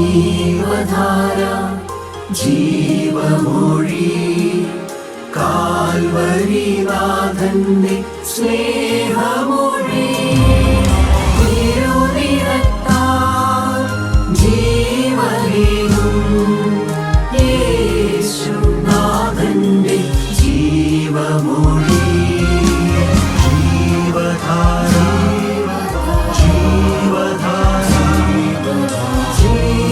ജീവധാര ജീവമൊഴി കാൽവരിനാഥന്റെ സ്നേഹമൊഴി തിരുനിറത്താൽ ജീവനേകും യേശുനാഥന്റെ ജീവമൊഴി ജീവധാര ജീവധാര ജീവധാര.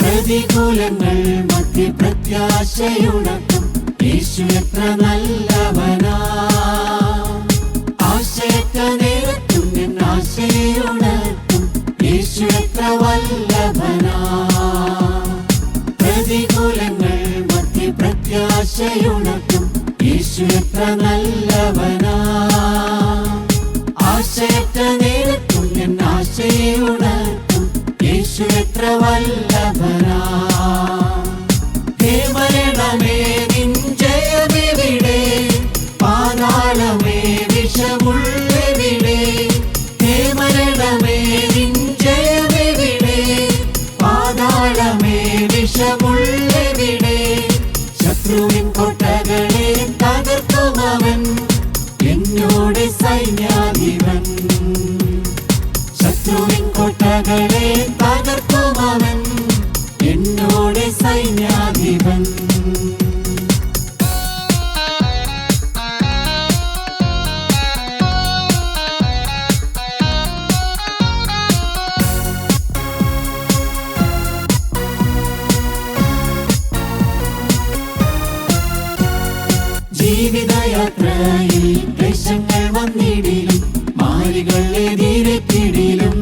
പ്രതികൂലങ്ങൾ മധ്യ പ്രത്യാശയുണർത്തും യേശു എത്ര നല്ലവനാ. ആശയറ്റ നേരത്തും എൻ ആശയുണർത്തും യേശു എത്ര വല്ലഭനാ. പ്രതികൂലങ്ങൾ മധ്യ പ്രത്യാശയുണർത്തും യേശു എത്ര നല്ലവനാ. ആശയറ്റ നേരത്തും എൻ ആശയുണർത്തും യേശു എത്ര വല്ലഭനാ. ഹേ മരണമേ നിൻ ജയമെവിടെ, പാതാളമേ വിഷമുള്ളെവിടെ. ഹേ മരണമേ നിൻ ജയമെവിടെ, പാതാളമേ വിഷമുള്ളെവിടെ. ശത്രുവിൻ കോട്ടകളെ തകർക്കുമവൻ എന്നോട് സൈന്യാധിപൻ. ശത്രുവിൻ കോട്ടകളെ തകർക്കുമവൻ എന്നോട് സൈന്യാധിപൻ. ജീവിതയാത്രയിൽ ക്ലേശങ്ങൾ വന്നിടിലും മാരികൾ എതിരെത്തിടിലും.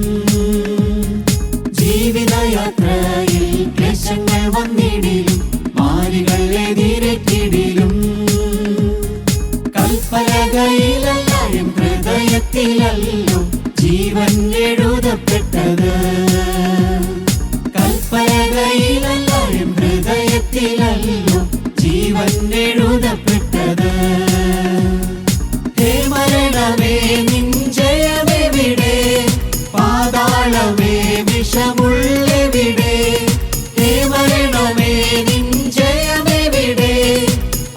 ജീവിതയാത്രയിൽ ക്ലേശങ്ങൾ വന്നിടിലും മാരികൾ എതിരെത്തിടിലും. കൽപ്പലകയിലല്ല എൻ ഹൃദയത്തിലല്ലോ ജീവൻ എഴുതപ്പെട്ടത്. കൽപ്പലകയിലല്ല എൻ ഹൃദയത്തിലല്ലോ ജീവൻ എഴുതപ്പെട്ടത്. ഹേ മരണമേ നിൻ ജയമെവിടെ, പാതാളമേ വിഷമുള്ളെവിടെ. ഹേ മരണമേ നിൻ ജയമെവിടെ,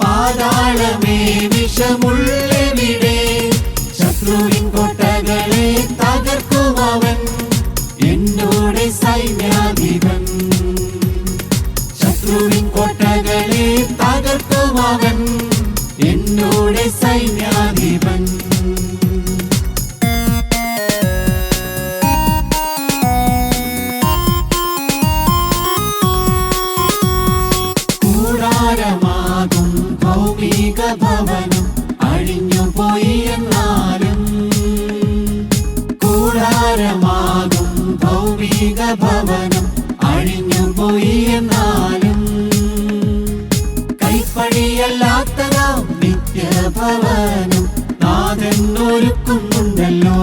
പാതാളമേ വിഷമുള്ളെവിടെ. ശത്രുവിൻ കോട്ടകളെ തകർക്കുമവൻ എന്നോട് സൈന്യാധിപൻ. ശത്രുവിൻ കോട്ടകളെ തകർക്കുമവൻ എന്നോട് സൈന്യാധിപൻ. കൂടാരമാകും ഭൗമിക ഭവനം അഴിഞ്ഞുപോയി എന്നാലും. കൂടാരമാകും ഭൗമിക ഭവനം അഴിഞ്ഞുപോയി എന്നാലും. കൈപ്പണിയല്ലാത്തതാം നിത്യഭവനം നാഥൻ ഒരുക്കുന്നുണ്ടല്ലോ.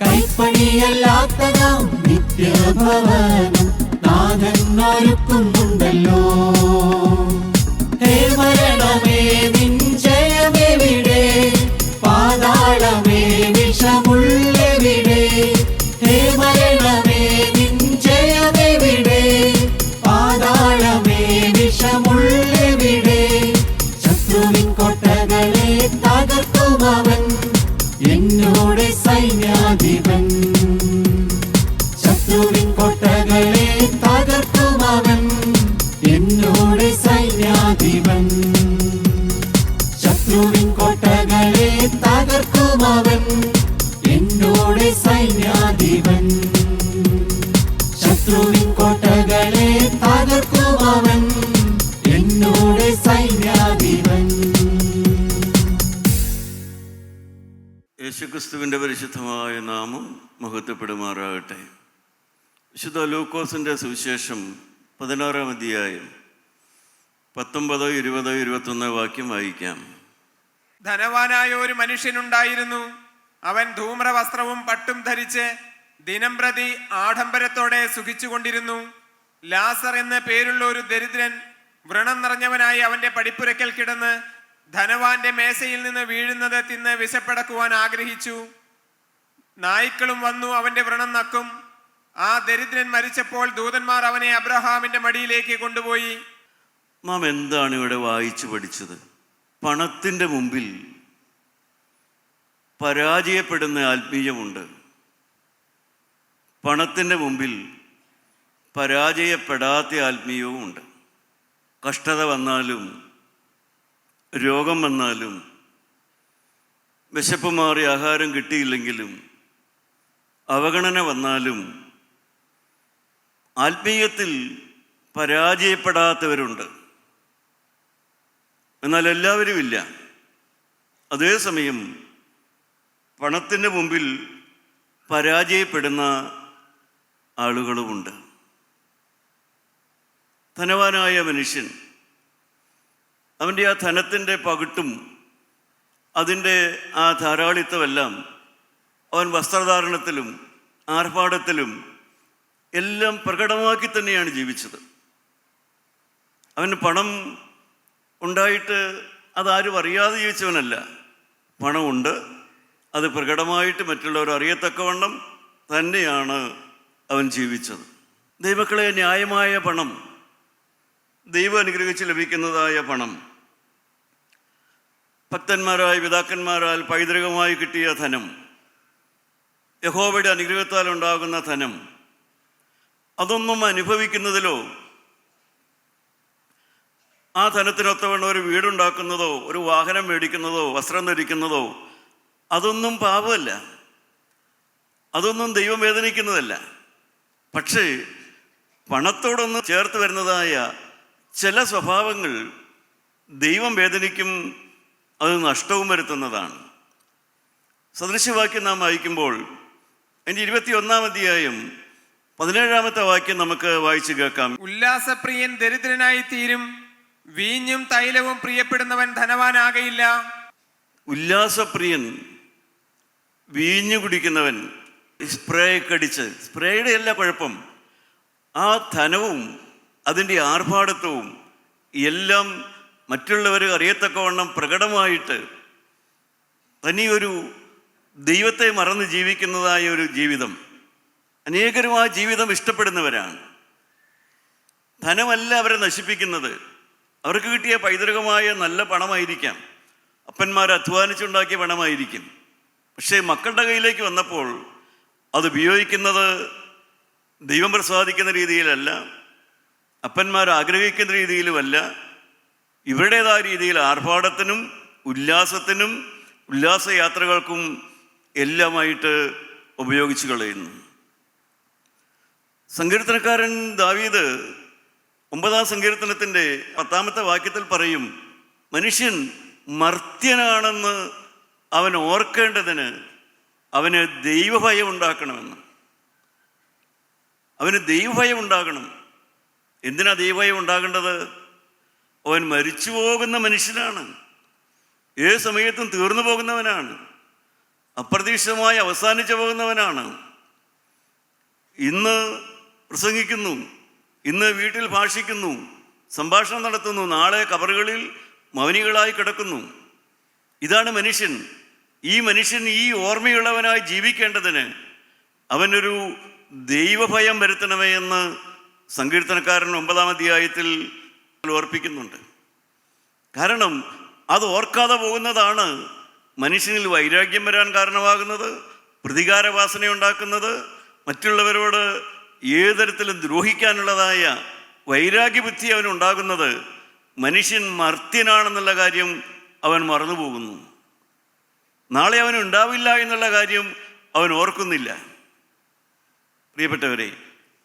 കൈപ്പണിയല്ലാത്തതാം നിത്യഭവനം നാഥൻ ഒരുക്കുന്നുണ്ടല്ലോ. ഹേ മരണമേ നിൻ ജയമെവിടെ, പാതാളമേ വിഷമുള്ളെവിടെ. ഹേ മരണമേ നിൻ ജയമെവിടെ, പാതാളമേ വിഷമുള്ളെവിടെ. ശത്രുവിൻ കോട്ടകളെ തകർക്കുമവൻ എന്നോട് സൈന്യാധിപൻ. ശത്രുവിൻ കോട്ടകളെ തകർക്കുമവൻ എന്നോട് സൈന്യാധിപൻ. ശത്രുവിൻ കോട്ടകളെ തകർക്കുമവൻ എന്നോട് സൈന്യാധിപൻ. ശത്രുവിൻ കോട്ടകളെ തകർക്കുമവൻ എന്നോട് സൈന്യാധിപൻ. യേശുക്രിസ്തുവിൻ്റെ പരിശുദ്ധമായ നാമം മഹത്വപ്പെടുമാറാകട്ടെ. വിശുദ്ധ ലൂക്കോസിൻ്റെ സുവിശേഷം 16-ാം അധ്യായം 19, 20, 21 വാക്യം വായിക്കാം. ധനവാനായ ഒരു മനുഷ്യനുണ്ടായിരുന്നു. അവൻ ധൂമ്രവസ്ത്രവും പട്ടും ധരിച്ച് ദിനംപ്രതി ആഡംബരത്തോടെ സുഖിച്ചുകൊണ്ടിരുന്നു. ലാസർ എന്ന് പേരുള്ള ഒരു ദരിദ്രൻ വ്രണം നിറഞ്ഞവനായി അവന്റെ പടിപ്പുരയ്ക്കൽ കിടന്ന് ധനവാന്റെ മേശയിൽ നിന്ന് വീഴുന്നത് തിന്ന് വിശപ്പടക്കുവാൻ ആഗ്രഹിച്ചു. നായ്ക്കളും വന്നു അവന്റെ വ്രണം നക്കും. ആ ദരിദ്രൻ മരിച്ചപ്പോൾ ദൂതന്മാർ അവനെ അബ്രഹാമിന്റെ മടിയിലേക്ക് കൊണ്ടുപോയി. നാം എന്താണ് ഇവിടെ വായിച്ചു പഠിച്ചത്? പണത്തിൻ്റെ മുമ്പിൽ പരാജയപ്പെടുന്ന ആത്മീയമുണ്ട്, പണത്തിൻ്റെ മുമ്പിൽ പരാജയപ്പെടാത്ത ആത്മീയവുമുണ്ട്. കഷ്ടത വന്നാലും രോഗം വന്നാലും വിശപ്പ് മാറി ആഹാരം കിട്ടിയില്ലെങ്കിലും അവഗണന വന്നാലും ആത്മീയത്തിൽ പരാജയപ്പെടാത്തവരുണ്ട്. എന്നാൽ എല്ലാവരും ഇല്ല. അതേസമയം പണത്തിൻ്റെ മുമ്പിൽ പരാജയപ്പെടുന്ന ആളുകളുമുണ്ട്. ധനവാനായ മനുഷ്യൻ അവൻ്റെ ആ ധനത്തിൻ്റെ പകിട്ടും അതിൻ്റെ ആ ധാരാളിത്തമെല്ലാം അവൻ വസ്ത്രധാരണത്തിലും ആർഭാടത്തിലും എല്ലാം പ്രകടമാക്കി തന്നെയാണ് ജീവിച്ചത്. അവന് പണം ഉണ്ടായിട്ട് അതാരും അറിയാതെ ജീവിച്ചവനല്ല. പണമുണ്ട്, അത് പ്രകടമായിട്ട് മറ്റുള്ളവർ അറിയത്തക്കവണ്ണം തന്നെയാണ് അവൻ ജീവിച്ചത്. ദൈവമക്കളെ, ന്യായമായ പണം, ദൈവം അനുഗ്രഹിച്ച് ലഭിക്കുന്നതായ പണം, ഭക്തന്മാരായ പിതാക്കന്മാരാൽ പൈതൃകമായി കിട്ടിയ ധനം, യഹോവയുടെ അനുഗ്രഹത്താൽ ഉണ്ടാകുന്ന ധനം, അതൊന്നും അനുഭവിക്കുന്നതിലോ ആ ധനത്തിനൊത്തവണ്ണം ഒരു വീടുണ്ടാക്കുന്നതോ ഒരു വാഹനം മേടിക്കുന്നതോ വസ്ത്രം ധരിക്കുന്നതോ അതൊന്നും പാപമല്ല, അതൊന്നും ദൈവം വേദനിക്കുന്നതല്ല. പക്ഷേ പണത്തോടൊന്ന് ചേർത്ത് വരുന്നതായ ചില സ്വഭാവങ്ങൾ ദൈവം വേദനിക്കും, അത് നഷ്ടവും വരുത്തുന്നതാണ്. സദൃശവാക്യം നാം വായിക്കുമ്പോൾ അതിൻ്റെ 21-ാം അധ്യായം 17-ാമത്തെ വാക്യം നമുക്ക് വായിച്ചു കേൾക്കാം. ഉല്ലാസപ്രിയൻ ദരിദ്രനായി തീരും, വീഞ്ഞും തൈലവും പ്രിയപ്പെടുന്നവൻ ധനവാനാകയില്ല. ഉല്ലാസപ്രിയൻ, വീഞ്ഞു കുടിക്കുന്നവൻ, സ്പ്രേ കടിച്ച്, സ്പ്രേയുടെ എല്ലാ കുഴപ്പം, ആ ധനവും അതിൻ്റെ ആർഭാടത്വവും എല്ലാം മറ്റുള്ളവർ അറിയത്തക്കവണ്ണം പ്രകടമായിട്ട് തനിയൊരു ദൈവത്തെ മറന്ന് ജീവിക്കുന്നതായ ഒരു ജീവിതം. അനേകരും ആ ജീവിതം ഇഷ്ടപ്പെടുന്നവരാണ്. ധനമല്ല അവരെ നശിപ്പിക്കുന്നത്. അവർക്ക് കിട്ടിയ പൈതൃകമായ നല്ല പണമായിരിക്കാം, അപ്പന്മാർ അധ്വാനിച്ചുണ്ടാക്കിയ പണമായിരിക്കും. പക്ഷേ മക്കളുടെ കയ്യിലേക്ക് വന്നപ്പോൾ അത് ഉപയോഗിക്കുന്നത് ദൈവം പ്രസാദിക്കുന്ന രീതിയിലല്ല, അപ്പന്മാർ ആഗ്രഹിക്കുന്ന രീതിയിലുമല്ല, ഇവരുടേതായ രീതിയിൽ ആർഭാടത്തിനും ഉല്ലാസത്തിനും ഉല്ലാസയാത്രകൾക്കും എല്ലാമായിട്ട് ഉപയോഗിച്ചു കളയുന്നു. സങ്കീർത്തനക്കാരൻ ദാവീദ് 9-ാം സങ്കീർത്തനത്തിൻ്റെ 10-ാമത്തെ വാക്യത്തിൽ പറയും, മനുഷ്യൻ മർത്യനാണെന്ന് അവൻ ഓർക്കേണ്ടതിന് അവന് ദൈവഭയം ഉണ്ടാക്കണമെന്ന്. അവന് ദൈവഭയം ഉണ്ടാകണം. എന്തിനാ ദൈവഭയം ഉണ്ടാകേണ്ടത്? അവൻ മരിച്ചു പോകുന്ന മനുഷ്യനാണ്, ഏത് സമയത്തും തീർന്നു പോകുന്നവനാണ്, അപ്രതീക്ഷിതമായി അവസാനിച്ചു പോകുന്നവനാണ്. ഇന്ന് പ്രസംഗിക്കുന്നു, ഇന്ന് വീട്ടിൽ ഭാഷിക്കുന്നു, സംഭാഷണം നടത്തുന്നു, നാളെ കബറുകളിൽ മൗനികളായി കിടക്കുന്നു. ഇതാണ് മനുഷ്യൻ. ഈ മനുഷ്യൻ ഈ ഓർമ്മയുള്ളവനായി ജീവിക്കേണ്ടതിന് അവനൊരു ദൈവഭയം വരുത്തണമേ എന്ന് സങ്കീർത്തനക്കാരൻ 9-ാം അധ്യായത്തിൽ ഓർപ്പിക്കുന്നുണ്ട്. കാരണം അത് ഓർക്കാതെ പോകുന്നതാണ് മനുഷ്യനിൽ വൈരാഗ്യം വരാൻ കാരണമാകുന്നത്, പ്രതികാരവാസന ഉണ്ടാക്കുന്നത്, മറ്റുള്ളവരോട് ഏത് തരത്തിലും ദ്രോഹിക്കാനുള്ളതായ വൈരാഗ്യബുദ്ധി അവനുണ്ടാകുന്നത്. മനുഷ്യൻ മർത്യനാണെന്നുള്ള കാര്യം അവൻ മറന്നുപോകുന്നു. നാളെ അവനുണ്ടാവില്ല എന്നുള്ള കാര്യം അവൻ ഓർക്കുന്നില്ല. പ്രിയപ്പെട്ടവരെ,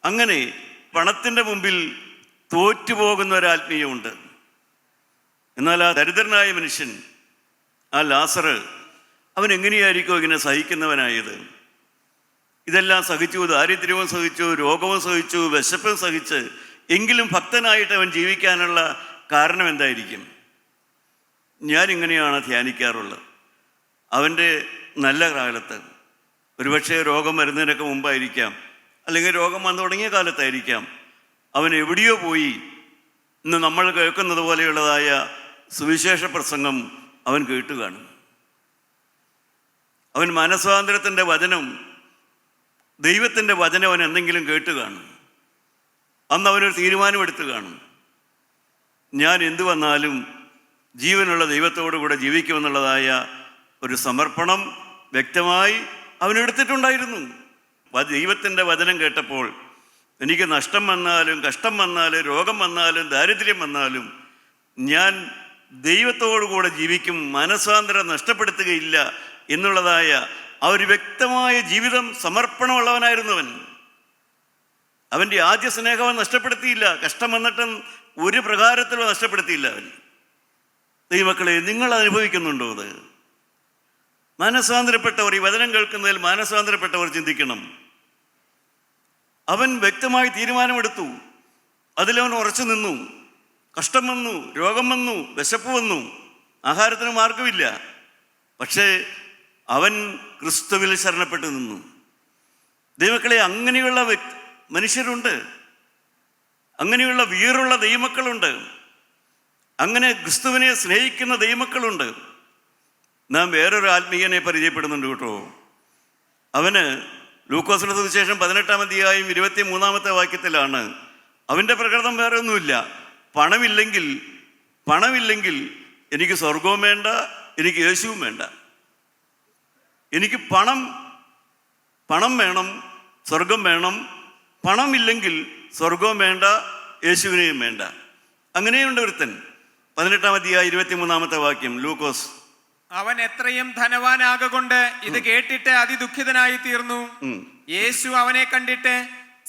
അങ്ങനെ പണത്തിൻ്റെ മുമ്പിൽ തോറ്റുപോകുന്ന ഒരാത്മീയമുണ്ട്. എന്നാൽ ആ ദരിദ്രനായ മനുഷ്യൻ, ആ ലാസർ, അവൻ എങ്ങനെയായിരിക്കും ഇങ്ങനെ സഹിക്കുന്നവനായത്? ഇതെല്ലാം സഹിച്ചു, ദാരിദ്ര്യവും സഹിച്ചു, രോഗവും സഹിച്ചു, വിശപ്പും സഹിച്ച് എങ്കിലും ഭക്തനായിട്ട് അവൻ ജീവിക്കാനുള്ള കാരണം എന്തായിരിക്കും? ഞാനിങ്ങനെയാണ് ധ്യാനിക്കാറുള്ളത്. അവൻ്റെ നല്ല കാലത്ത്, ഒരുപക്ഷെ രോഗം വരുന്നതിനൊക്കെ മുമ്പായിരിക്കാം, അല്ലെങ്കിൽ രോഗം വന്നു തുടങ്ങിയ കാലത്തായിരിക്കാം, അവൻ എവിടെയോ പോയി ഇന്ന് നമ്മൾ കേൾക്കുന്നത് പോലെയുള്ളതായ സുവിശേഷ പ്രസംഗം അവൻ കേട്ടു കാണും. അവൻ മനസ്വാതന്ത്ര്യത്തിൻ്റെ വചനം, ദൈവത്തിൻ്റെ വചനം അവൻ എന്തെങ്കിലും കേട്ട് കാണും. അന്ന് അവനൊരു തീരുമാനമെടുത്ത് കാണും, ഞാൻ എന്തു വന്നാലും ജീവനുള്ള ദൈവത്തോടു കൂടെ ജീവിക്കുമെന്നുള്ളതായ ഒരു സമർപ്പണം വ്യക്തമായി അവനെടുത്തിട്ടുണ്ടായിരുന്നു. ദൈവത്തിൻ്റെ വചനം കേട്ടപ്പോൾ എനിക്ക് നഷ്ടം വന്നാലും, കഷ്ടം വന്നാലും, രോഗം വന്നാലും, ദാരിദ്ര്യം വന്നാലും ഞാൻ ദൈവത്തോടു കൂടെ ജീവിക്കും, മനസ്സാന്തരം നഷ്ടപ്പെടുത്തുകയില്ല എന്നുള്ളതായ ആ ഒരു വ്യക്തമായ ജീവിതം, സമർപ്പണമുള്ളവനായിരുന്നു അവൻ. അവൻ്റെ ആദ്യ സ്നേഹം അവൻ നഷ്ടപ്പെടുത്തിയില്ല. കഷ്ടം വന്നിട്ടും ഒരു പ്രകാരത്തിലും നഷ്ടപ്പെടുത്തിയില്ല അവൻ. ദൈവമക്കളെ, നിങ്ങൾ അനുഭവിക്കുന്നുണ്ടോ അത്? മാനസാന്തരപ്പെട്ടവർ, ഈ വചനം കേൾക്കുന്നതിൽ മാനസാന്തരപ്പെട്ടവർ ചിന്തിക്കണം. അവൻ വ്യക്തമായി തീരുമാനമെടുത്തു, അതിലവൻ ഉറച്ചു നിന്നു. കഷ്ടം വന്നു, രോഗം വന്നു, വിശപ്പ് വന്നു, ആഹാരത്തിന് മാർഗമില്ല. പക്ഷേ അവൻ ക്രിസ്തുവിൽ ശരണപ്പെട്ടു നിന്നു. ദൈവമക്കളെ, അങ്ങനെയുള്ള മനുഷ്യരുണ്ട്, അങ്ങനെയുള്ള വീറുള്ള ദൈവമക്കളുണ്ട്, അങ്ങനെ ക്രിസ്തുവിനെ സ്നേഹിക്കുന്ന ദൈവമക്കളുണ്ട്. നാം വേറൊരു ആത്മീയനെ പരിചയപ്പെടുന്നുണ്ട് കേട്ടോ. അവന് ലൂക്കോസിന്റെ സുവിശേഷം 18-ാം അധ്യായം 23-ാമത്തെ വാക്യത്തിലാണ് അവൻ്റെ പ്രകൃതം വേറെ ഒന്നുമില്ല. പണമില്ലെങ്കിൽ എനിക്ക് സ്വർഗവും വേണ്ട, എനിക്ക് യേശുവും വേണ്ട. എനിക്ക് പണം വേണം, സ്വർഗം വേണം. പണമില്ലെങ്കിൽ സ്വർഗവും വേണ്ട, യേശുവിനെയും വേണ്ട. അങ്ങനെയുണ്ട് ഒരുത്തൻ. 18-ാം അധ്യായം 23-ാമത്തെ വാക്യം ലൂക്കോസ്. അവൻ എത്രയും ധനവാനാകൊണ്ട് ഇത് കേട്ടിട്ട് അതിദുഃഖിതനായി തീർന്നു. യേശു അവനെ കണ്ടിട്ട്,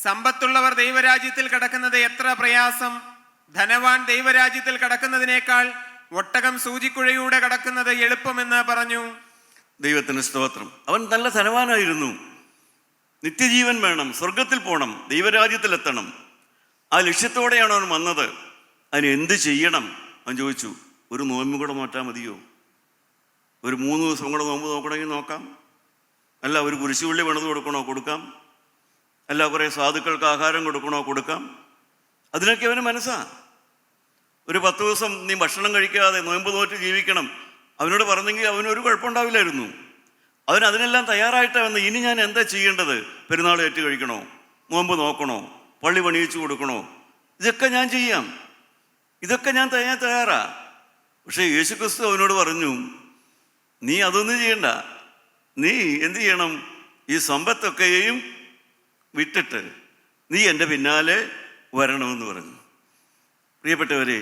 സമ്പത്തുള്ളവർ ദൈവരാജ്യത്തിൽ കടക്കുന്നത് എത്ര പ്രയാസം! ധനവാൻ ദൈവരാജ്യത്തിൽ കടക്കുന്നതിനേക്കാൾ ഒട്ടകം സൂചിക്കുഴയൂടെ കടക്കുന്നത് എളുപ്പമെന്ന് പറഞ്ഞു. ദൈവത്തിന് സ്തോത്രം. അവൻ നല്ല ധനവാനായിരുന്നു. നിത്യജീവൻ വേണം, സ്വർഗത്തിൽ പോകണം, ദൈവരാജ്യത്തിലെത്തണം. ആ ലക്ഷ്യത്തോടെയാണ് അവൻ വന്നത്. അതിന് എന്ത് ചെയ്യണം? അവൻ ചോദിച്ചു, ഒരു നോമ്പ് കൂടെ നോറ്റാൽ മതിയോ? ഒരു 3 ദിവസം കൂടെ നോമ്പ് നോക്കണമെങ്കിൽ നോക്കാം. അല്ല, ഒരു കുരിശുപള്ളി പണിത് കൊടുക്കണോ? കൊടുക്കാം. അല്ല, കുറേ സാധുക്കൾക്ക് ആഹാരം കൊടുക്കണോ? കൊടുക്കാം. അതിനൊക്കെ അവന് മനസ്സാ. ഒരു 10 ദിവസം നീ ഭക്ഷണം കഴിക്കാതെ നോമ്പ് നോറ്റ് ജീവിക്കണം അവനോട് പറഞ്ഞെങ്കിൽ അവനൊരു കുഴപ്പമുണ്ടാവില്ലായിരുന്നു. അവൻ അതിനെല്ലാം തയ്യാറായിട്ടാണ് വന്ന്. ഇനി ഞാൻ എന്താ ചെയ്യേണ്ടത്? പെരുന്നാൾ ഏറ്റു കഴിക്കണോ? നോമ്പ് നോക്കണോ? പള്ളി പണിയിച്ചു കൊടുക്കണോ? ഇതൊക്കെ ഞാൻ ചെയ്യാം, ഇതൊക്കെ ഞാൻ തയ്യാറാ. പക്ഷേ യേശുക്രിസ്തു അവനോട് പറഞ്ഞു, നീ അതൊന്നും ചെയ്യണ്ട. നീ എന്ത് ചെയ്യണം? ഈ സമ്പത്തൊക്കെയും വിട്ടിട്ട് നീ എൻ്റെ വരണമെന്ന് പറഞ്ഞു. പ്രിയപ്പെട്ടവരെ,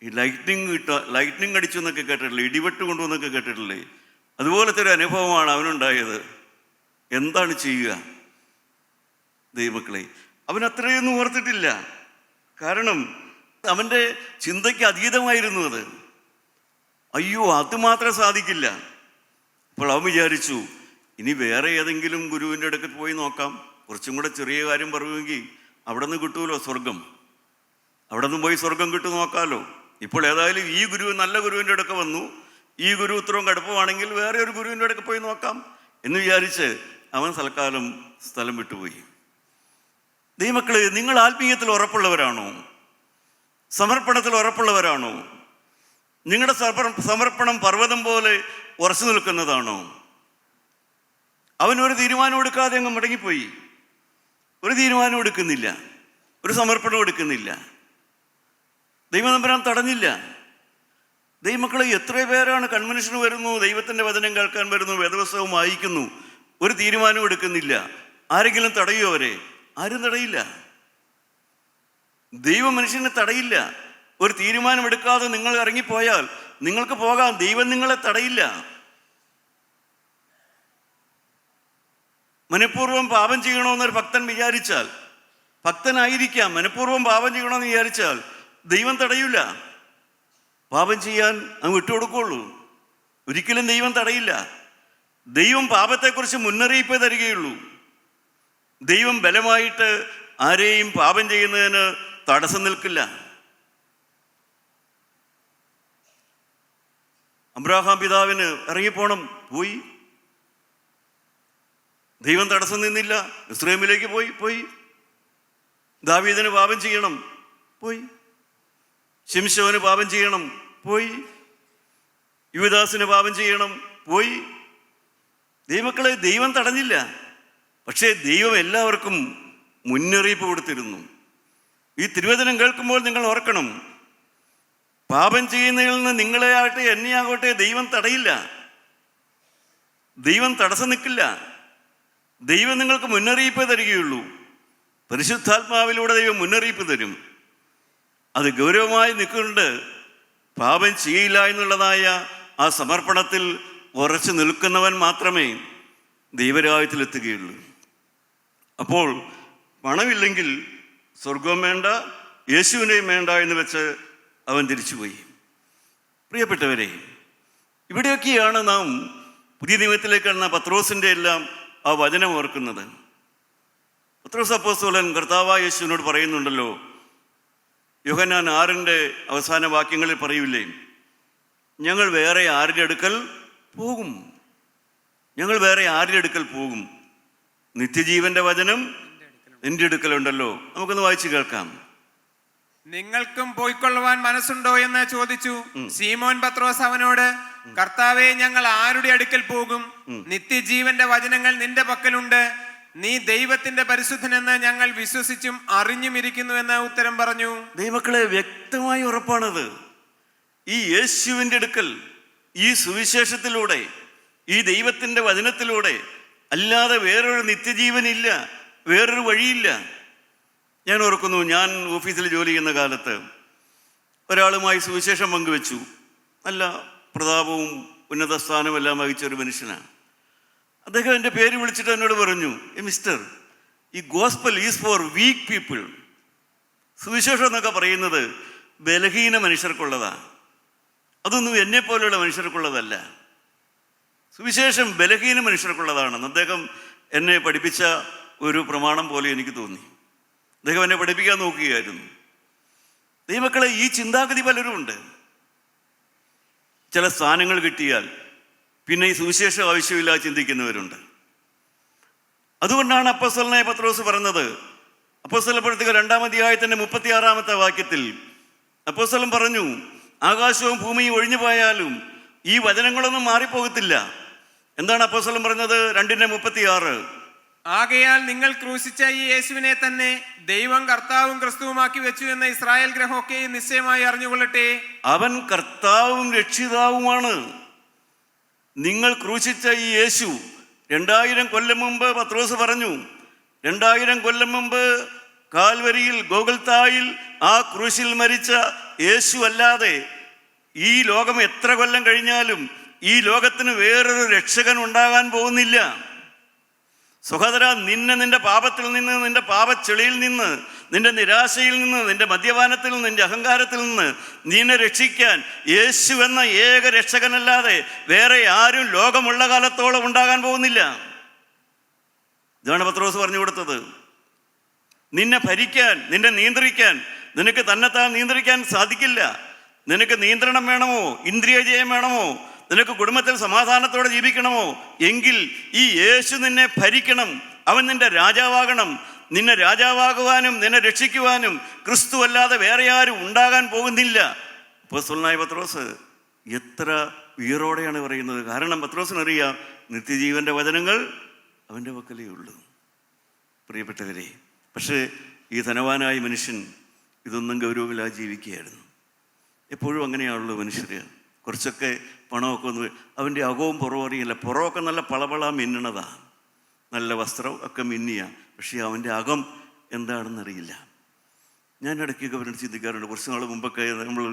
ഈ ലൈറ്റ്നിങ് അടിച്ചു എന്നൊക്കെ കേട്ടിട്ടില്ലേ? ഇടിവെട്ട് കൊണ്ടുവന്നൊക്കെ കേട്ടിട്ടില്ലേ? അതുപോലത്തെ ഒരു അനുഭവമാണ് അവനുണ്ടായത്. എന്താണ് ചെയ്യുക? ദൈവമക്കളെ, അവൻ അത്രയൊന്നും ഓർത്തിട്ടില്ല. കാരണം അവൻ്റെ ചിന്തയ്ക്ക് അതീതമായിരുന്നു അത്. അയ്യോ, അത് മാത്രം സാധിക്കില്ല. അപ്പോൾ അവൻ വിചാരിച്ചു, ഇനി വേറെ ഏതെങ്കിലും ഗുരുവിൻ്റെ അടുക്കൽ പോയി നോക്കാം. കുറച്ചും കൂടെ ചെറിയ കാര്യം പറയുമെങ്കിൽ അവിടെ നിന്ന് കിട്ടുമല്ലോ സ്വർഗം. അവിടെ നിന്ന് പോയി സ്വർഗം കിട്ടും നോക്കാമല്ലോ. ഇപ്പോൾ ഏതായാലും ഈ ഗുരു നല്ല ഗുരുവിൻ്റെ അടുക്ക വന്നു, ഈ ഗുരു ഉത്തരവും കടുപ്പമാണെങ്കിൽ വേറെ ഒരു ഗുരുവിൻ്റെ അടുക്ക പോയി നോക്കാം എന്ന് വിചാരിച്ച് അവൻ തൽക്കാലം സ്ഥലം വിട്ടുപോയി. ദൈവമക്കളെ, നിങ്ങൾ ആത്മീയത്തിൽ ഉറപ്പുള്ളവരാണോ? സമർപ്പണത്തിൽ ഉറപ്പുള്ളവരാണോ? നിങ്ങളുടെ സമർപ്പണം പർവ്വതം പോലെ ഉറച്ചു നിൽക്കുന്നതാണോ? അവൻ ഒരു തീരുമാനം എടുക്കാതെ അങ്ങ് മടങ്ങിപ്പോയി. ഒരു തീരുമാനം എടുക്കുന്നില്ല, ഒരു സമർപ്പണം എടുക്കുന്നില്ല. ദൈവനമ്പരാൻ തടഞ്ഞില്ല. ദൈവമക്കളെ, എത്ര പേരാണ് കൺവെൻഷന് വരുന്നു, ദൈവത്തിൻ്റെ വചനം കേൾക്കാൻ വരുന്നു, വേദപുസ്തകം വായിക്കുന്നു, ഒരു തീരുമാനം എടുക്കുന്നില്ല. ആരെങ്കിലും തടയോ അവരെ? ആരും തടയില്ല. ദൈവം മനുഷ്യനെ തടയില്ല. ഒരു തീരുമാനമെടുക്കാതെ നിങ്ങൾ ഇറങ്ങിപ്പോയാൽ നിങ്ങൾക്ക് പോകാം, ദൈവം നിങ്ങളെ തടയില്ല. മനഃപൂർവ്വം പാപം ചെയ്യണമെന്നൊരു ഭക്തൻ വിചാരിച്ചാൽ, ഭക്തനായിരിക്കാം, മനഃപൂർവ്വം പാപം ചെയ്യണമെന്ന് വിചാരിച്ചാൽ ദൈവം തടയില്ല. പാപം ചെയ്യാൻ അങ്ങ് വിട്ടുകൊടുക്കുള്ളൂ. ഒരിക്കലും ദൈവം തടയില്ല. ദൈവം പാപത്തെക്കുറിച്ച് മുന്നറിയിപ്പ് തരികയുള്ളൂ. ദൈവം ബലമായിട്ട് ആരെയും പാപം ചെയ്യുന്നതിന് തടസ്സം നിൽക്കില്ല. അബ്രാഹാം പിതാവിന് ഇറങ്ങിപ്പോണം, പോയി. ദൈവം തടസ്സം നിന്നില്ല. ഇസ്രായേലിലേക്ക് പോയി. ദാവീദിന് പാപം ചെയ്യണം, പോയി. ശിംശോന് പാപം ചെയ്യണം, പോയി. യുവദാസിന് പാപം ചെയ്യണം, പോയി. ദൈവമക്കളെ ദൈവം തടഞ്ഞില്ല. പക്ഷേ ദൈവം എല്ലാവർക്കും മുന്നറിയിപ്പ് കൊടുത്തിരുന്നു. ഈ തിരുവചനം കേൾക്കുമ്പോൾ നിങ്ങൾ ഓർക്കണം, പാപം ചെയ്യുന്നതിൽ നിന്ന് നിങ്ങളെ ആകട്ടെ എന്നെയാകട്ടെ ദൈവം തടയില്ല. ദൈവം തടസ്സം നിൽക്കില്ല. ദൈവം നിങ്ങൾക്ക് മുന്നറിയിപ്പ് തരികയുള്ളൂ. പരിശുദ്ധാത്മാവിലൂടെ ദൈവം മുന്നറിയിപ്പ് തരും. അത് ഗൗരവമായി നിൽക്കുന്നുണ്ട്. പാപം ചെയ്യില്ല എന്നുള്ളതായ ആ സമർപ്പണത്തിൽ ഉറച്ചു നിൽക്കുന്നവൻ മാത്രമേ ദൈവരാജ്യത്തിലെത്തുകയുള്ളൂ. അപ്പോൾ പണമില്ലെങ്കിൽ സ്വർഗവും വേണ്ട, യേശുവിനെയും വേണ്ട എന്ന് വെച്ച് അവൻ തിരിച്ചുപോയി. പ്രിയപ്പെട്ടവരെ, ഇവിടെയൊക്കെയാണ് നാം പുതിയ നിയമത്തിലേക്ക് കാണുന്ന പത്രോസിൻ്റെ എല്ലാം ആ വചനം ഓർക്കുന്നത്. പത്രോസ് അപ്പോസ്തലൻ കർത്താവായ യേശുവിനോട് പറയുന്നുണ്ടല്ലോ, യോഹന്നാൻ 6 അവസാന വാക്യങ്ങളിൽ പറയൂലേ, ഞങ്ങൾ വേറെ ആരുടെ അടുക്കൽ പോകും? ഞങ്ങൾ വേറെ ആരുടെ അടുക്കൽ പോകും? നിത്യജീവന്റെ വചനം എൻ്റെ അടുക്കലുണ്ടല്ലോ. നമുക്കൊന്ന് വായിച്ചു കേൾക്കാം. നിങ്ങൾക്കും പോയിക്കൊള്ളുവാൻ മനസ്സുണ്ടോ എന്ന് ചോദിച്ചു. ശീമോൻ പത്രോസ് അവനോട്, കർത്താവേ, ഞങ്ങൾ ആരുടെ അടുക്കൽ പോകും? നിത്യജീവന്റെ വചനങ്ങൾ നിന്റെ പക്കലുണ്ട്. നീ ദൈവത്തിന്റെ പരിശുദ്ധനെന്ന് ഞങ്ങൾ വിശ്വസിച്ചും അറിഞ്ഞും ഇരിക്കുന്നു എന്ന് ഉത്തരം പറഞ്ഞു. ദൈവമക്കളെ, വ്യക്തമായി ഉറപ്പാണത്. ഈ യേശുവിൻ്റെ അടുക്കൽ, ഈ സുവിശേഷത്തിലൂടെ, ഈ ദൈവത്തിൻ്റെ വചനത്തിലൂടെ അല്ലാതെ വേറൊരു നിത്യജീവനില്ല, വേറൊരു വഴിയില്ല. ഞാൻ ഓർക്കുന്നു, ഞാൻ ഓഫീസിൽ ജോലി ചെയ്യുന്ന കാലത്ത് ഒരാളുമായി സുവിശേഷം പങ്കുവെച്ചു. നല്ല പ്രതാപവും ഉന്നത സ്ഥാനവും എല്ലാം വഹിച്ച ഒരു മനുഷ്യനാണ്. അദ്ദേഹം എൻ്റെ പേര് വിളിച്ചിട്ട് എന്നോട് പറഞ്ഞു, മിസ്റ്റർ, ഈ gospel is for weak people. സുവിശേഷം എന്നൊക്കെ പറയുന്നത് ബലഹീന മനുഷ്യർക്കുള്ളതാണ്. അതൊന്നും എന്നെപ്പോലെയുള്ള മനുഷ്യർക്കുള്ളതല്ല. സുവിശേഷം ബലഹീന മനുഷ്യർക്കുള്ളതാണെന്ന് അദ്ദേഹം എന്നെ പഠിപ്പിച്ച ഒരു പ്രമാണം പോലെ എനിക്ക് തോന്നി. അദ്ദേഹം എന്നെ പഠിപ്പിക്കാൻ നോക്കുകയായിരുന്നു. ദൈവമക്കളെ, ഈ ചിന്താഗതി പലരും ഉണ്ട്. ചില സ്ഥാനങ്ങൾ കിട്ടിയാൽ പിന്നെ ഈ സുവിശേഷം ആവശ്യമില്ല ചിന്തിക്കുന്നവരുണ്ട്. അതുകൊണ്ടാണ് അപ്പോസ്തലനായ പത്രോസ് പറഞ്ഞത്, അപ്പോസ്തല പ്രവൃത്തികൾ 2-ാം അധ്യായത്തിന്റെ 36-ാമത്തെ വാക്യത്തിൽ അപ്പോസ്തലൻ പറഞ്ഞു, ആകാശവും ഭൂമിയും ഒഴിഞ്ഞു പോയാലും ഈ വചനങ്ങളൊന്നും മാറിപ്പോകത്തില്ല. എന്താണ് അപ്പോസ്തലൻ പറഞ്ഞത്? 2:36. ആകയാൽ നിങ്ങൾ ക്രൂശിച്ച ഈ യേശുവിനെ തന്നെ ദൈവം കർത്താവും ക്രിസ്തുവുമാക്കി വെച്ചു എന്ന് ഇസ്രായേൽ ഗ്രഹമൊക്കെ നിശ്ചയമായി അറിഞ്ഞുകൊള്ളട്ടെ. അവൻ കർത്താവും രക്ഷിതാവുമാണ്. നിങ്ങൾ ക്രൂശിച്ച ഈ യേശു 2000 കൊല്ലം മുമ്പ് പത്രോസ് പറഞ്ഞു, 2000 കൊല്ലം മുമ്പ് കാൽവരിയിൽ ഗോഗൽത്തായിൽ ആ ക്രൂശിൽ മരിച്ച യേശു അല്ലാതെ ഈ ലോകം എത്ര കൊല്ലം കഴിഞ്ഞാലും ഈ ലോകത്തിന് വേറൊരു രക്ഷകൻ ഉണ്ടാകാൻ പോകുന്നില്ല. സഹോദര, നിന്റെ പാപത്തിൽ നിന്ന്, നിന്റെ പാപച്ചെളിയിൽ നിന്ന്, നിന്റെ നിരാശയിൽ നിന്ന്, നിന്റെ മദ്യപാനത്തിൽ നിന്ന്, നിന്റെ അഹങ്കാരത്തിൽ നിന്ന് നിന്നെ രക്ഷിക്കാൻ യേശു എന്ന ഏക രക്ഷകനല്ലാതെ വേറെ ആരും ലോകമുള്ള കാലത്തോളം ഉണ്ടാകാൻ പോകുന്നില്ല. ഇതാണ് പത്രോസ് പറഞ്ഞു കൊടുത്തത്. നിന്നെ ഭരിക്കാൻ, നിന്നെ നിയന്ത്രിക്കാൻ നിനക്ക് തന്നെത്താൻ നിയന്ത്രിക്കാൻ സാധിക്കില്ല. നിനക്ക് നിയന്ത്രണം വേണമോ, ഇന്ദ്രിയ ജയം വേണമോ, നിനക്ക് കുടുംബത്തിൽ സമാധാനത്തോടെ ജീവിക്കണമോ, എങ്കിൽ ഈ യേശു നിന്നെ ഭരിക്കണം. അവൻ നിന്റെ രാജാവാകണം. നിന്നെ രാജാവാകുവാനും നിന്നെ രക്ഷിക്കുവാനും ക്രിസ്തു അല്ലാതെ വേറെ ആരും ഉണ്ടാകാൻ പോകുന്നില്ല. അപ്പോസ്തലനായ പത്രോസ് എത്ര വീറോടെയാണ് പറയുന്നത്. കാരണം പത്രോസിനറിയാം, നിത്യജീവന്റെ വചനങ്ങൾ അവൻ്റെ പക്കലേ ഉള്ളൂ. പ്രിയപ്പെട്ടവരെ, പക്ഷേ ഈ ധനവാനായ മനുഷ്യൻ ഇതൊന്നും ഗൗരവമില്ലാതെ ജീവിക്കുകയായിരുന്നു. എപ്പോഴും അങ്ങനെയാണല്ലോ മനുഷ്യർ. കുറച്ചൊക്കെ പണമൊക്കെ ഒന്ന്, അവൻ്റെ അകവും പുറവും അറിയില്ല. പുറമൊക്കെ നല്ല പളപള മിന്നണതാണ്, നല്ല വസ്ത്രം ഒക്കെ മിന്നിയ, പക്ഷേ അവൻ്റെ അകം എന്താണെന്നറിയില്ല. ഞാൻ ഇടയ്ക്കൊക്കെ അവരോട് ചിന്തിക്കാറുണ്ട്. കുറച്ച് നാൾ മുമ്പൊക്കെ നമ്മൾ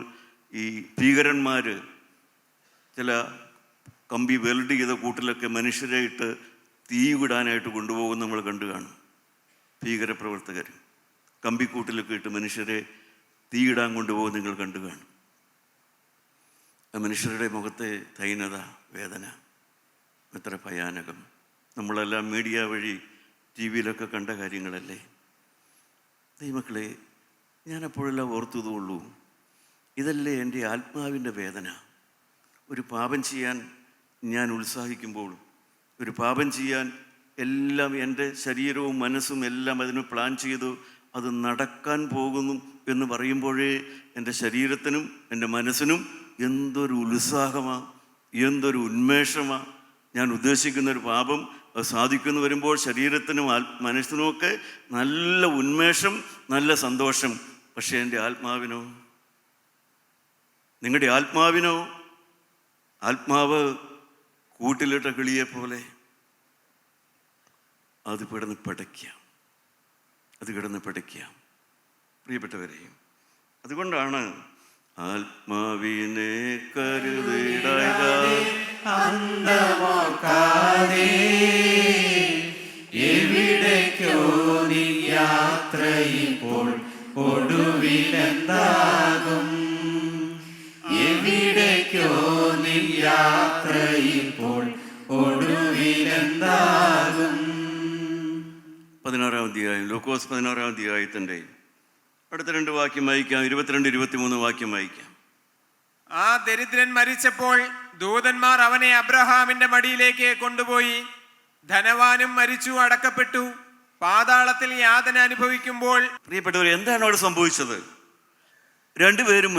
ഈ ഭീകരന്മാർ ചില കമ്പി വെൽഡ് ചെയ്ത കൂട്ടിലൊക്കെ മനുഷ്യരെ ഇട്ട് തീ വിടാനായിട്ട് കൊണ്ടുപോകുന്ന നമ്മൾ കണ്ടു കാണും. ഭീകരപ്രവർത്തകർ കമ്പിക്കൂട്ടിലൊക്കെ ഇട്ട് മനുഷ്യരെ തീയിടാൻ കൊണ്ടുപോകും നിങ്ങൾ കണ്ടു കാണും. ആ മനുഷ്യരുടെ മുഖത്തെ ദൈന്യത, വേദന. എത്ര ഭയാനകം! നമ്മളെല്ലാം മീഡിയ വഴി ടി വിയിലൊക്കെ കണ്ട കാര്യങ്ങളല്ലേ. ദൈവമക്കളെ, ഞാനപ്പോഴെല്ലാം ഓർത്തതുള്ളൂ, ഇതല്ലേ എൻ്റെ ആത്മാവിൻ്റെ വേദന. ഒരു പാപം ചെയ്യാൻ ഞാൻ ഉത്സാഹിക്കുമ്പോൾ, ഒരു പാപം ചെയ്യാൻ എല്ലാം എൻ്റെ ശരീരവും മനസ്സും എല്ലാം അതിന് പ്ലാൻ ചെയ്തു അത് നടക്കാൻ പോകുന്നു എന്ന് പറയുമ്പോഴേ എൻ്റെ ശരീരത്തിനും എൻ്റെ മനസ്സിനും എന്തൊരു ഉത്സാഹമാണ്, എന്തൊരു ഉന്മേഷമാണ്. ഞാൻ ഉദ്ദേശിക്കുന്നൊരു പാപം അത് സാധിക്കുന്നു വരുമ്പോൾ ശരീരത്തിനും മനസ്സിനുമൊക്കെ നല്ല ഉന്മേഷം, നല്ല സന്തോഷം. പക്ഷേ എൻ്റെ ആത്മാവിനോ, നിങ്ങളുടെ ആത്മാവിനോ, ആത്മാവ് കൂട്ടിലിട്ട കിളിയെപ്പോലെ അത് കിടന്ന് പിടയ്ക്കുക. പ്രിയപ്പെട്ടവരെ, അതുകൊണ്ടാണ് ആത്മാവിനെ കരുതിയിടുക, അന്തമോർക്കാതെ എവിടേക്കോ നീ യാത്രയിപ്പോൾ ഒടുവിലെന്താകും, എവിടേക്കോ നീ യാത്രയിപ്പോൾ ഒടുവിലെന്താകും. 16-ാം അധ്യായം, ലൂക്കോസ് 16-ാം അധ്യായത്തിൻ്റെ അടുത്ത 2 വാക്യം വായിക്കാം. 22-23 വാക്യം വായിക്കാം. ആ ദരിദ്രൻ മരിച്ചപ്പോൾ ദൂതന്മാർ അവനെ അബ്രഹാമിന്റെ മടിയിലേക്ക് കൊണ്ടുപോയി. ധനവാനും മരിച്ചു, അടക്കപ്പെട്ടു. പാതാളത്തിൽ യാതന അനുഭവിക്കുമ്പോൾ. പ്രിയപ്പെട്ടവർ, എന്താണ് അവിടെ സംഭവിച്ചത്? 2 പേരും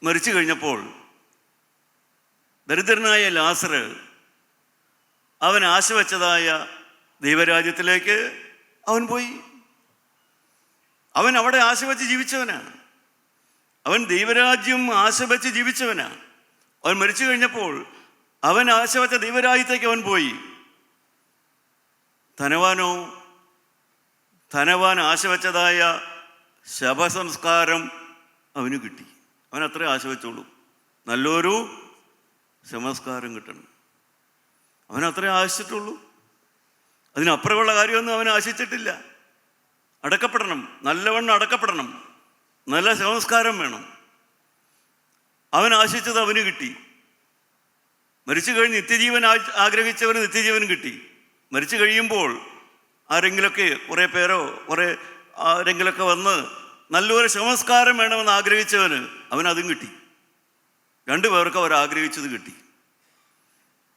മരിച്ചു കഴിഞ്ഞപ്പോൾ ദരിദ്രനായ ലാസർ അവൻ ആശ വെച്ചതായ ദൈവരാജ്യത്തിലേക്ക് അവൻ പോയി. അവൻ അവിടെ ആശ വെച്ച് ജീവിച്ചവനാണ്. അവൻ ദൈവരാജ്യം ആശ വെച്ച് ജീവിച്ചവനാണ്. അവൻ മരിച്ചു കഴിഞ്ഞപ്പോൾ അവൻ ആശ വെച്ച ദൈവരാജ്യത്തേക്ക് അവൻ പോയി. ധനവാൻ ആശ വെച്ചതായ ശവസംസ്കാരം അവന് കിട്ടി. അവൻ അത്രേ ആശ വെച്ചോളൂ, നല്ലൊരു സംസ്കാരം കിട്ടണം. അവൻ അത്രേ ആശിച്ചിട്ടുള്ളൂ. അതിനപ്പുറമുള്ള കാര്യമൊന്നും അവൻ ആശിച്ചിട്ടില്ല. അടക്കപ്പെടണം, നല്ലവണ്ണം അടക്കപ്പെടണം, നല്ല സംസ്കാരം വേണം. അവൻ ആശിച്ചത് അവന് കിട്ടി. മരിച്ചു കഴിഞ്ഞ് നിത്യജീവൻ ആഗ്രഹിച്ചവന് നിത്യജീവൻ കിട്ടി. മരിച്ചു കഴിയുമ്പോൾ ആരെങ്കിലൊക്കെ, കുറേ പേരോ ആരെങ്കിലൊക്കെ വന്ന് നല്ലൊരു സംസ്കാരം വേണമെന്ന് ആഗ്രഹിച്ചവന് അവനതും കിട്ടി. 2 പേർക്ക് അവർ ആഗ്രഹിച്ചത് കിട്ടി.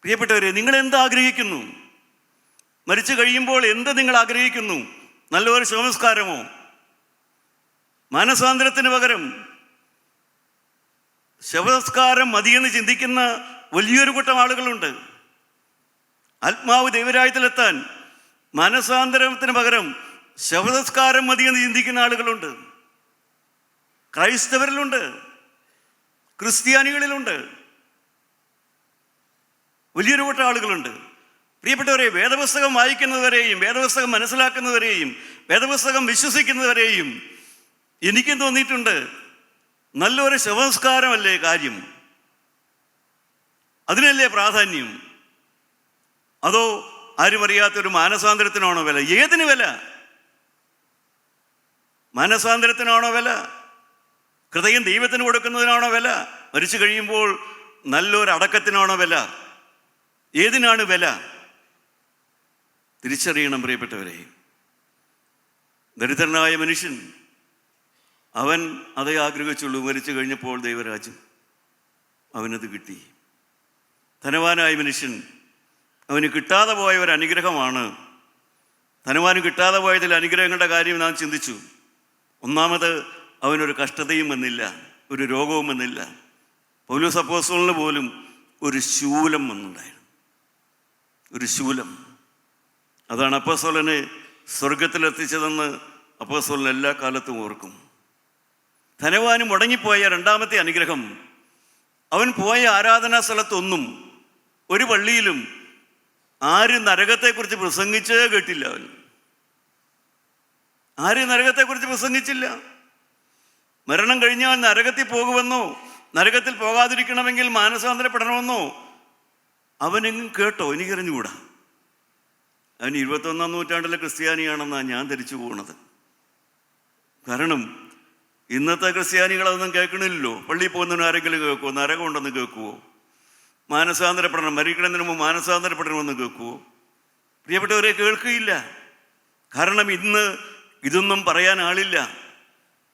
പ്രിയപ്പെട്ടവരെ, നിങ്ങൾ എന്താഗ്രഹിക്കുന്നു? മരിച്ചു കഴിയുമ്പോൾ എന്ത് നിങ്ങൾ ആഗ്രഹിക്കുന്നു? നല്ലൊരു സംസ്കാരമോ? മാനസാന്തരത്തിന് പകരം ശവസംസ്കാരം മതിയെന്ന് ചിന്തിക്കുന്ന വലിയൊരു കൂട്ടം ആളുകളുണ്ട്. ആത്മാവ് ദൈവരാജ്യത്തിലെത്താൻ മാനസാന്തരത്തിന് പകരം ശവസംസ്കാരം മതിയെന്ന് ചിന്തിക്കുന്ന ആളുകളുണ്ട്. ക്രൈസ്തവരിലുണ്ട്, ക്രിസ്ത്യാനികളിലുണ്ട്, വലിയൊരു കൂട്ടം ആളുകളുണ്ട്. പ്രിയപ്പെട്ടവരെ, വേദപുസ്തകം വായിക്കുന്നവരെയും വേദപുസ്തകം മനസ്സിലാക്കുന്നവരെയും വേദപുസ്തകം വിശ്വസിക്കുന്നവരെയും എനിക്കും തോന്നിയിട്ടുണ്ട്, നല്ലൊരു ശവസംസ്കാരമല്ലേ കാര്യം, അതിനല്ലേ പ്രാധാന്യം? അതോ ആരും അറിയാത്തൊരു മാനസാന്തരത്തിനാണോ വില? ഏതിന് വില? മാനസാന്തരത്തിനാണോ വില? ഹൃദയം ദൈവത്തിന് കൊടുക്കുന്നതിനാണോ വില? മരിച്ചു കഴിയുമ്പോൾ നല്ലൊരു അടക്കത്തിനാണോ വില? ഏതിനാണ് വില? തിരിച്ചറിയണം പ്രിയപ്പെട്ടവരെ. ദരിദ്രനായ മനുഷ്യൻ അവൻ അതേ ആഗ്രഹിച്ചുള്ളൂ. മരിച്ചു കഴിഞ്ഞപ്പോൾ ദൈവരാജ്യം അവനത് കിട്ടി. ധനവാനായ മനുഷ്യൻ, അവന് കിട്ടാതെ പോയ ഒരു അനുഗ്രഹമാണ്. ധനവാന് കിട്ടാതെ പോയതിൽ അനുഗ്രഹങ്ങളുടെ കാര്യം നാം ചിന്തിച്ചു. ഒന്നാമത്, അവനൊരു കഷ്ടതയും വന്നില്ല, ഒരു രോഗവും വന്നില്ല. പൗലോസ് അപ്പോസ്തലന് പോലും ഒരു ശൂലം വന്നുണ്ടായിരുന്നു, ഒരു ശൂലം. അതാണ് അപ്പോസ്തലനെ സ്വർഗത്തിലെത്തിച്ചതെന്ന് അപ്പോസ്തലൻ എല്ലാ കാലത്തും ഓർക്കും. ധനവാന് മുടങ്ങിപ്പോയ 2ാമത്തെ അനുഗ്രഹം, അവൻ പോയ ആരാധനാ സ്ഥലത്തൊന്നും, ഒരു പള്ളിയിലും ആരും നരകത്തെക്കുറിച്ച് പ്രസംഗിച്ചേ കേട്ടില്ല. ആരും നരകത്തെക്കുറിച്ച് പ്രസംഗിച്ചില്ല. മരണം കഴിഞ്ഞാൽ നരകത്തിൽ പോകുമെന്നോ നരകത്തിൽ പോകാതിരിക്കണമെങ്കിൽ മാനസാന്തരപ്പെടണമെന്നോ അവനെങ്ങും കേട്ടോ? എനിക്കറിഞ്ഞുകൂടാ. അവൻ 21-ാം നൂറ്റാണ്ടിലെ ക്രിസ്ത്യാനിയാണെന്നാണ് ഞാൻ ധരിച്ചു പോകുന്നത്. കാരണം ഇന്നത്തെ ക്രിസ്ത്യാനികളതൊന്നും കേൾക്കണില്ലല്ലോ. പള്ളിയിൽ പോകുന്നവന് ആരെങ്കിലും കേൾക്കുമോ? നരകം ഉണ്ടെന്ന് കേൾക്കുമോ? മാനസാന്തരപ്പെടണം, മരിക്കണതിന് മുമ്പ് മാനസാന്തരപ്പെടണമെന്ന് കേൾക്കുമോ? പ്രിയപ്പെട്ടവരെ, കേൾക്കുകയില്ല. കാരണം ഇന്ന് ഇതൊന്നും പറയാൻ ആളില്ല,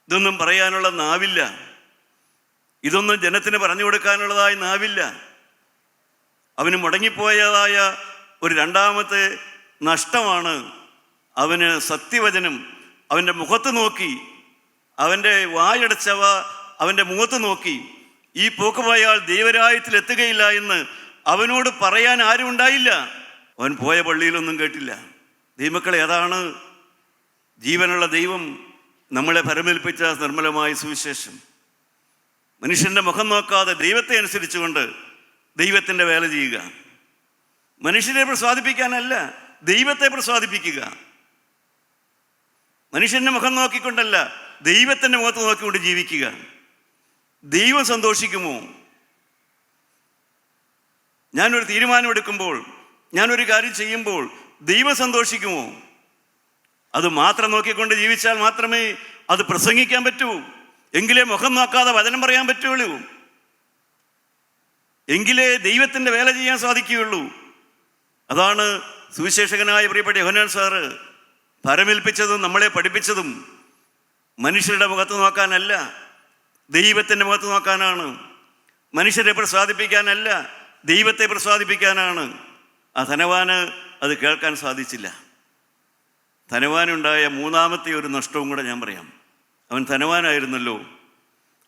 ഇതൊന്നും പറയാനുള്ള നാവില്ല, ഇതൊന്നും ജനത്തിന് പറഞ്ഞു കൊടുക്കാനുള്ളതായ നാവില്ല. അവന് മുടങ്ങിപ്പോയതായ ഒരു രണ്ടാമത്തെ നഷ്ടമാണ് അവന് സത്യവചനം. അവൻ്റെ മുഖത്ത് നോക്കി, അവൻ്റെ വായടച്ചവ അവൻ്റെ മുഖത്ത് നോക്കി ഈ പോക്ക് പോയാൽ ദൈവരാജ്യത്തിൽ എത്തുകയില്ല എന്ന് അവനോട് പറയാൻ ആരും ഉണ്ടായില്ല. അവൻ പോയ പള്ളിയിലൊന്നും കേട്ടില്ല. ദൈവമക്കളെ, അതാണ് ജീവനുള്ള ദൈവം നമ്മളെ പരമേൽപ്പിച്ച നിർമ്മലമായ സുവിശേഷം. മനുഷ്യൻ്റെ മുഖം നോക്കാതെ ദൈവത്തെ അനുസരിച്ചുകൊണ്ട് ദൈവത്തിൻ്റെ വേല ചെയ്യുക. മനുഷ്യരെ പ്രസാദിപ്പിക്കാനല്ല, ദൈവത്തെ പ്രസാദിപ്പിക്കുക. മനുഷ്യൻ്റെ മുഖം നോക്കിക്കൊണ്ടല്ല, ദൈവത്തിൻ്റെ മുഖത്ത് നോക്കിക്കൊണ്ട് ജീവിക്കുക. ദൈവം സന്തോഷിക്കുമോ? ഞാനൊരു തീരുമാനമെടുക്കുമ്പോൾ, ഞാനൊരു കാര്യം ചെയ്യുമ്പോൾ ദൈവം സന്തോഷിക്കുമോ? അത് മാത്രം നോക്കിക്കൊണ്ട് ജീവിച്ചാൽ മാത്രമേ അത് പ്രസംഗിക്കാൻ പറ്റൂ. എങ്കിലേ മുഖം നോക്കാതെ വചനം പറയാൻ പറ്റുള്ളൂ. എങ്കിലേ ദൈവത്തിൻ്റെ വേല ചെയ്യാൻ സാധിക്കുകയുള്ളൂ. അതാണ് സുവിശേഷകനായ പ്രിയപ്പെട്ട യോഹന്നാൻ സാറ് പരമേൽപ്പിച്ചതും നമ്മളെ പഠിപ്പിച്ചതും. മനുഷ്യരുടെ മുഖത്ത് നോക്കാനല്ല, ദൈവത്തിൻ്റെ മുഖത്ത് നോക്കാനാണ്. മനുഷ്യരെ പ്രസാദിപ്പിക്കാനല്ല, ദൈവത്തെ പ്രസാദിപ്പിക്കാനാണ്. ആ ധനവാന് അത് കേൾക്കാൻ സാധിച്ചില്ല. ധനവാനുണ്ടായ മൂന്നാമത്തെ ഒരു നഷ്ടവും കൂടെ ഞാൻ പറയാം. അവൻ ധനവാനായിരുന്നല്ലോ.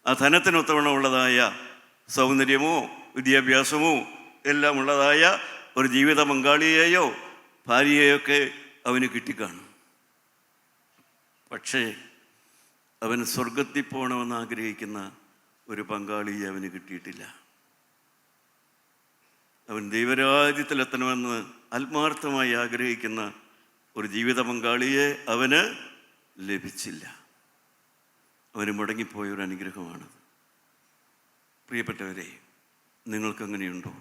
ആ ധനത്തിനൊത്തവണ്ണമുള്ളതായ സൗന്ദര്യമോ വിദ്യാഭ്യാസമോ എല്ലാം ഉള്ളതായ ഒരു ജീവിത പങ്കാളിയെയോ ഭാര്യയെയൊക്കെ അവന് കിട്ടിക്കാണും. പക്ഷേ അവൻ സ്വർഗത്തിൽ പോകണമെന്ന് ആഗ്രഹിക്കുന്ന ഒരു പങ്കാളിയെ അവന് കിട്ടിയിട്ടില്ല. അവൻ ദൈവരാജ്യത്തിലെത്തണമെന്ന് ആത്മാർത്ഥമായി ആഗ്രഹിക്കുന്ന ഒരു ജീവിത പങ്കാളിയെ അവന് ലഭിച്ചില്ല. അവന് മുടങ്ങിപ്പോയൊരു അനുഗ്രഹമാണത്. പ്രിയപ്പെട്ടവരെ, നിങ്ങൾക്കങ്ങനെയുണ്ടോ?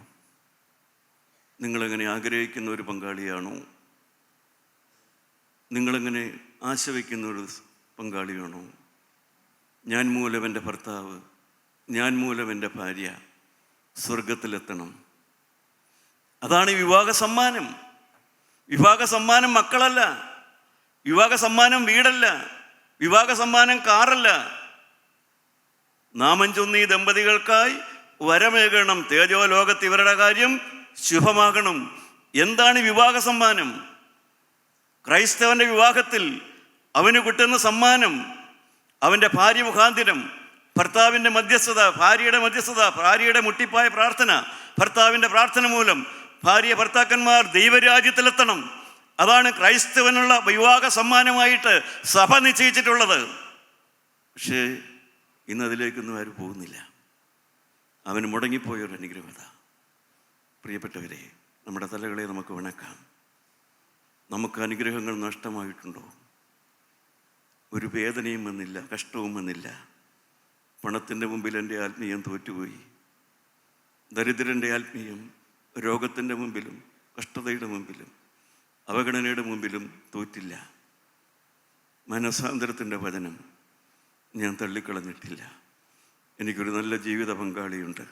നിങ്ങളെങ്ങനെ ആഗ്രഹിക്കുന്ന ഒരു പങ്കാളിയാണോ? നിങ്ങളെങ്ങനെ ആശ വയ്ക്കുന്ന ഒരു പങ്കാളിയാണോ? ഞാൻ മൂലം എൻ്റെ ഭർത്താവ്, ഞാൻ മൂലം എൻ്റെ ഭാര്യ സ്വർഗത്തിലെത്തണം. അതാണ് വിവാഹ സമ്മാനം. വിവാഹ സമ്മാനം മക്കളല്ല, വിവാഹ സമ്മാനം വീടല്ല, വിവാഹ സമ്മാനം കാറല്ല. നാമം ചൊന്നീ ദമ്പതികൾക്കായി വരമേകണം, തേജോ ലോകത്ത് ഇവരുടെ കാര്യം ശുഭമാകണം. എന്താണ് വിവാഹ സമ്മാനം? ക്രൈസ്തവന്റെ വിവാഹത്തിൽ അവന് കിട്ടുന്ന സമ്മാനം അവൻ്റെ ഭാര്യ മുഖാന്തിരം, ഭർത്താവിൻ്റെ മധ്യസ്ഥത, ഭാര്യയുടെ മധ്യസ്ഥത, ഭാര്യയുടെ മുട്ടിപ്പായ പ്രാർത്ഥന, ഭർത്താവിൻ്റെ പ്രാർത്ഥന മൂലം ഭാര്യ ഭർത്താക്കന്മാർ ദൈവരാജ്യത്തിലെത്തണം. അതാണ് ക്രൈസ്തവനുള്ള വിവാഹ സമ്മാനമായിട്ട് സഭ നിശ്ചയിച്ചിട്ടുള്ളത്. പക്ഷേ ഇന്നതിലേക്കൊന്നും ആരും പോകുന്നില്ല. അവന് മുടങ്ങിപ്പോയൊരു അനുഗ്രഹത. പ്രിയപ്പെട്ടവരെ, നമ്മുടെ തലകളെ നമുക്ക് വണക്കാം. നമുക്ക് അനുഗ്രഹങ്ങൾ നഷ്ടമായിട്ടുണ്ടോ? ഒരു വേദനയും വന്നില്ല, കഷ്ടവും വന്നില്ല. പണത്തിൻ്റെ മുമ്പിൽ എൻ്റെ ആത്മീയം തോറ്റുപോയി. ദരിദ്രൻ്റെ ആത്മീയം രോഗത്തിൻ്റെ മുമ്പിലും കഷ്ടതയുടെ മുമ്പിലും അവഗണനയുടെ മുമ്പിലും തോറ്റില്ല. മനസാന്തരത്തിൻ്റെ വചനം ഞാൻ തള്ളിക്കളഞ്ഞിട്ടില്ല. എനിക്കൊരു നല്ല ജീവിത പങ്കാളിയുണ്ട്.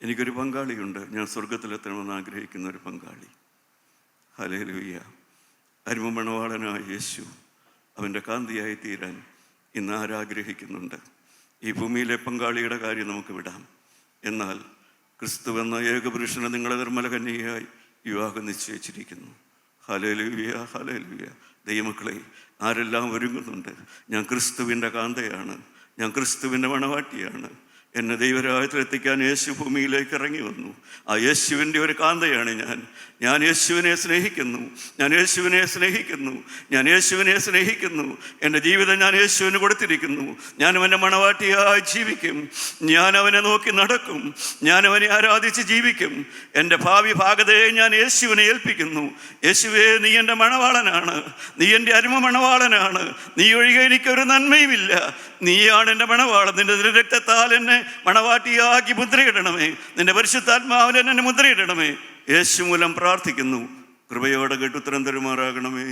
എനിക്കൊരു പങ്കാളിയുണ്ട്. ഞാൻ സ്വർഗത്തിലെത്തണമെന്ന് ആഗ്രഹിക്കുന്ന ഒരു പങ്കാളി. ഹല്ലേലൂയ. അരുമമണവാളനായ യേശു അവൻ്റെ കാന്തിയായി തീരാൻ ഇന്ന് ആരാഗ്രഹിക്കുന്നുണ്ട്. ഈ ഭൂമിയിലെ പങ്കാളിയുടെ കാര്യം നമുക്ക് വിടാം. എന്നാൽ ക്രിസ്തുവെന്ന ഏകപുരുഷനെ നിങ്ങളെ നിർമ്മല കന്യകയായി വിവാഹം നിശ്ചയിച്ചിരിക്കുന്നു. Hallelujah, hallelujah. ദൈവമക്കളെ, ആരെല്ലാം ഒരുങ്ങുന്നുണ്ട്? ഞാൻ ക്രിസ്തുവിൻ്റെ കാന്തയാണ്, ഞാൻ ക്രിസ്തുവിൻ്റെ മണവാട്ടിയാണ്. എന്നെ ദൈവരാജ്യത്തിലെത്തിക്കാൻ യേശു ഭൂമിയിലേക്ക് ഇറങ്ങി വന്നു. ആ യേശുവിൻ്റെ ഒരു കാന്തയാണ് ഞാൻ യേശുവിനെ സ്നേഹിക്കുന്നു, ഞാൻ യേശുവിനെ സ്നേഹിക്കുന്നു, ഞാൻ യേശുവിനെ സ്നേഹിക്കുന്നു. എൻ്റെ ജീവിതം ഞാൻ യേശുവിന് കൊടുത്തിരിക്കുന്നു. ഞാൻ അവൻ്റെ മണവാട്ടിയായി ജീവിക്കും. ഞാൻ അവനെ നോക്കി നടക്കും. ഞാൻ അവനെ ആരാധിച്ച് ജീവിക്കും. എൻ്റെ ഭാവി ഭാഗതയെ ഞാൻ യേശുവിനെ ഏൽപ്പിക്കുന്നു. യേശുവേ, നീ എൻ്റെ മണവാളനാണ്, നീ എൻ്റെ അരുമ മണവാളനാണ്. നീ ഒഴികെ എനിക്കൊരു നന്മയുമില്ല. നീയാണ് എൻ്റെ മണവാളൻ. നിൻ്റെ രക്തത്താൽ എന്നെ മണവാട്ടിയാക്കി മുദ്രയിടണമേ. നിന്റെ പരിശുദ്ധാത്മാവിൽ എന്നെ മുദ്രയിടണമേ. യേശു മൂലം പ്രാർത്ഥിക്കുന്നു. കൃപയോടെ കേട്ടുത്തരം തരുമാറാകണമേ.